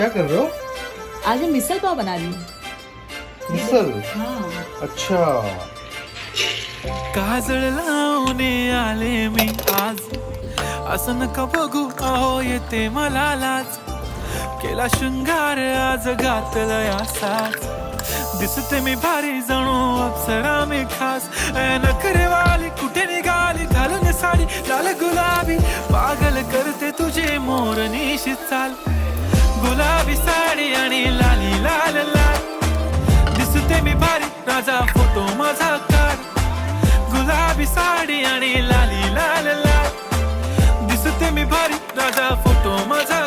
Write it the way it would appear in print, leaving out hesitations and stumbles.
क्या कर रहे हो? आज मैं मिसल पाव बना रही हूँ। मिसल? हाँ। अच्छा. काजळ लावणे आले मी आज, असं नका बघू अहो येते मला लाज. केला शृंगार आज घातला असाच, दिसते मी भारी जणू अप्सरा मी खास. नखरेवाली कुठे निघाली घालून साडी लाल गुलाबी, पागल करते तुझे मोरनीशी चाल. गुलाबी साडी आणि लाली लाल लाल, दिसते मी भारी राजा फोटो माझा काढ. गुलाबी साडी आणि लाली लाल लाल, दिसते मी भारी राजा फोटो माझा.